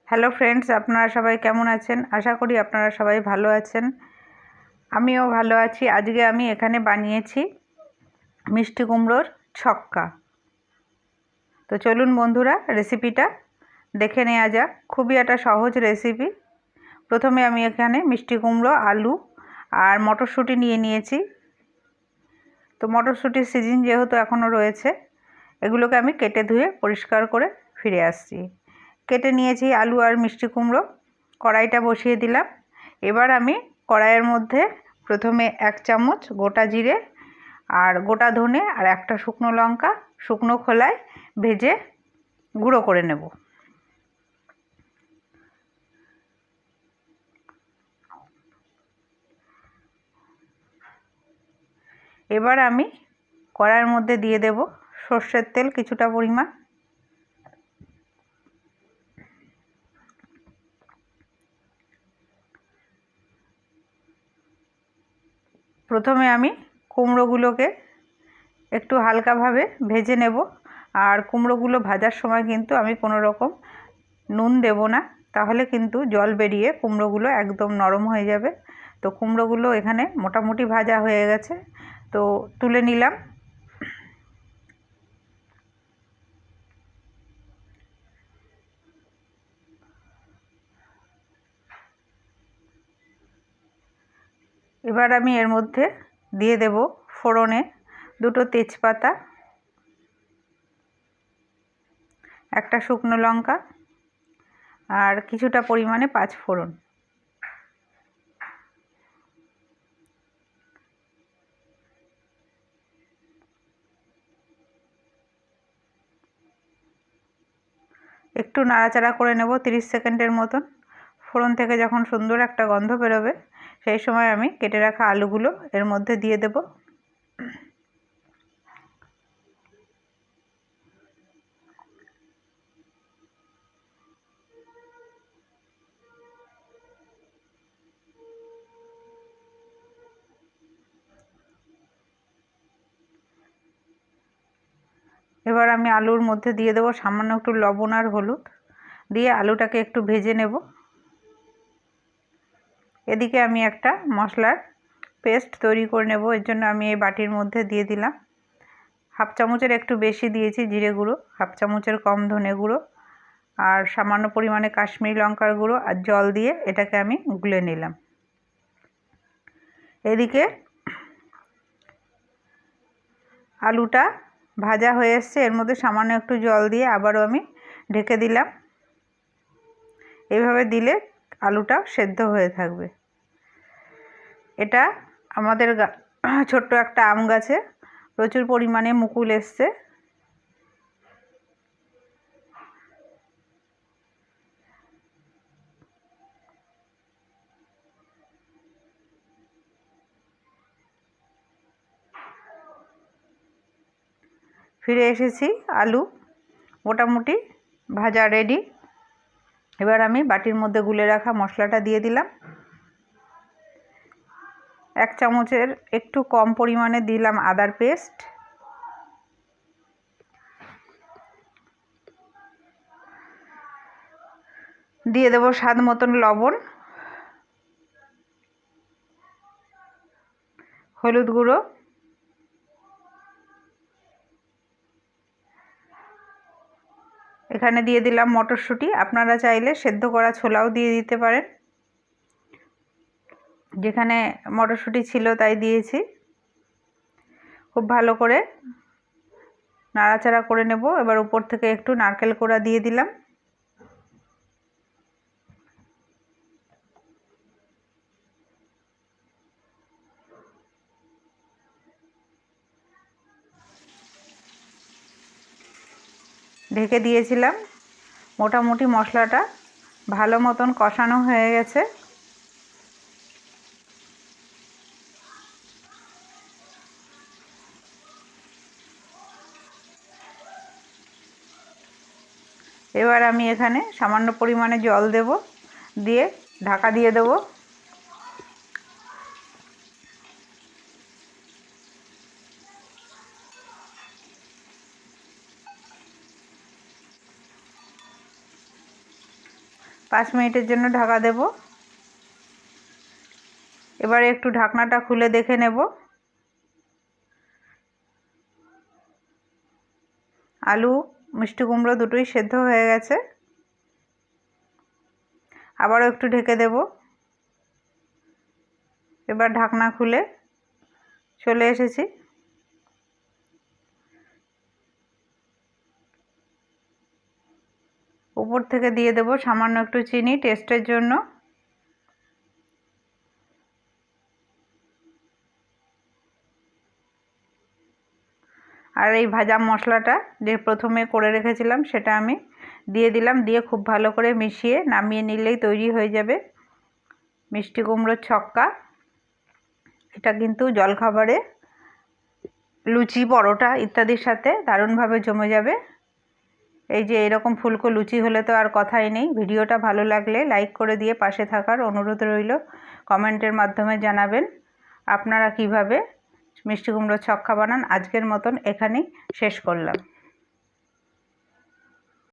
Hello friends, আপনারা সবাই কেমন আছেন? আশা করি আপনারা সবাই ভালো আছেন। আমিও ভালো আছি। আজকে আমি এখানে বানিয়েছি মিষ্টি কুমড়োর ছক্কা। তো চলুন বন্ধুরা, রেসিপিটা দেখে নেওয়া যাক। খুবই একটা সহজ রেসিপি। প্রথমে আমি এখানে মিষ্টি কুমড়ো, আলু আর মটরশুঁটি নিয়ে নিয়েছি। তো মটরশুঁটির সিজন যেহেতু এখনও রয়েছে, এগুলোকে আমি কেটে ধুয়ে পরিষ্কার করে ফিরে আসছি। কেটে নিয়েছি আলু আর মিষ্টি কুমড়ো। কড়াইটা বসিয়ে দিলাম। এবার আমি কড়াইয়ের মধ্যে প্রথমে 1 চামচ গোটা জিরে আর গোটা ধনে আর একটা শুকনো লঙ্কা শুকনো খোলায় ভেজে গুঁড়ো করে নেব। এবার আমি কড়াইয়ের মধ্যে দিয়ে দেব সর্ষের তেল কিছুটা পরিমাণ। প্রথমে আমি কুমড়োগুলোকে একটু হালকাভাবে ভেজে নেব। আর কুমড়োগুলো ভাজার সময় কিন্তু আমি কোনো রকম নুন দেব না, তাহলে কিন্তু জল বেরিয়ে কুমড়োগুলো একদম নরম হয়ে যাবে। তো কুমড়োগুলো এখানে মোটামুটি ভাজা হয়ে গেছে, তো তুলে নিলাম। এবার আমি এর মধ্যে দিয়ে দেব ফোড়নে 2টো তেজপাতা, একটা শুকনো লঙ্কা আর কিছুটা পরিমাণে 5 ফোড়ন। একটু নাড়াচাড়া করে নেব 30 সেকেন্ডের মতন। ফোড়ন থেকে যখন সুন্দর একটা গন্ধ বেরোবে, সেই সময় আমি কেটে রাখা আলুগুলো এর মধ্যে দিয়ে দেব। এবার আমি আলুর মধ্যে দিয়ে দেবো সামান্য একটু লবণ আর হলুদ, দিয়ে আলুটাকে একটু ভেজে নেব। এদিকে আমি একটা মশলার পেস্ট তৈরি করে নেব। এর জন্য আমি এই বাটির মধ্যে দিয়ে দিলাম 1/2 চামচের একটু বেশি দিয়েছি জিরে গুঁড়ো, 1/2 চামচের কম ধনে গুঁড়ো আর সামান্য পরিমাণে কাশ্মীরি লঙ্কার গুঁড়ো আর জল দিয়ে এটাকে আমি গুলে নিলাম। এদিকে আলুটা ভাজা হয়ে এসছে, এর মধ্যে সামান্য একটু জল দিয়ে আবারও আমি ঢেকে দিলাম। এইভাবে দিলে আলুটা সেদ্ধ হয়ে থাকবে। এটা আমাদের ছোট্ট একটা আম গাছে প্রচুর পরিমাণে মুকুল এসছে। ফিরে এসেছি, আলু মোটামুটি ভাজা রেডি। এবার আমি বাটির মধ্যে গুলে রাখা মশলাটা দিয়ে দিলাম। 1 চামচের একটু কম পরিমাণে দিলাম আদার পেস্ট, দিয়ে দেবো স্বাদ মতন লবণ, হলুদ গুঁড়ো, এখানে দিয়ে দিলাম মটরশুঁটি। আপনারা চাইলে সেদ্ধ করা ছোলাও দিয়ে দিতে পারেন, যেখানে মটরশুঁটি ছিল তাই দিয়েছি। খুব ভালো করে নাড়াচাড়া করে নেব। এবার উপর থেকে একটু নারকেল কোড়া দিয়ে দিলাম। ঢেকে দিয়েছিলাম। মোটামুটি মশলাটা ভালো মতন কষানো হয়ে গেছে। এবার আমি এখানে সামান্য পরিমাণে জল দেব, দিয়ে ঢাকা দিয়ে দেব। 5 মিনিটের জন্য ঢাকা দেব। এবারে একটু ঢাকনাটা খুলে দেখে নেব। আলু মিষ্টি কুমড়ো দুটোই সেদ্ধ হয়ে গেছে। আবারও একটু ঢেকে দেব। এবার ঢাকনা খুলে চলে এসেছি। উপর থেকে দিয়ে দেব সামান্য একটু চিনি টেস্টের জন্য। আর এই ভাজা মশলাটা যে প্রথমে করে রেখেছিলাম সেটা আমি দিয়ে দিলাম। দিয়ে খুব ভালো করে মিশিয়ে নামিয়ে নিলেই তৈরি হয়ে যাবে মিষ্টি কুমড়োর ছক্কা। এটা কিন্তু জলখাবারে লুচি পরোটা ইত্যাদির সাথে দারুণভাবে জমে যাবে। এই যে এরকম ফুলকো লুচি হলে তো আর কথাই নেই। ভিডিওটা ভালো লাগলে লাইক করে দিয়ে পাশে থাকার অনুরোধ রইল। কমেন্টের মাধ্যমে জানাবেন আপনারা কিভাবে মিষ্টি কুমড়োর ছক্কা বানান। আজকের মতন এখানেই শেষ করলাম।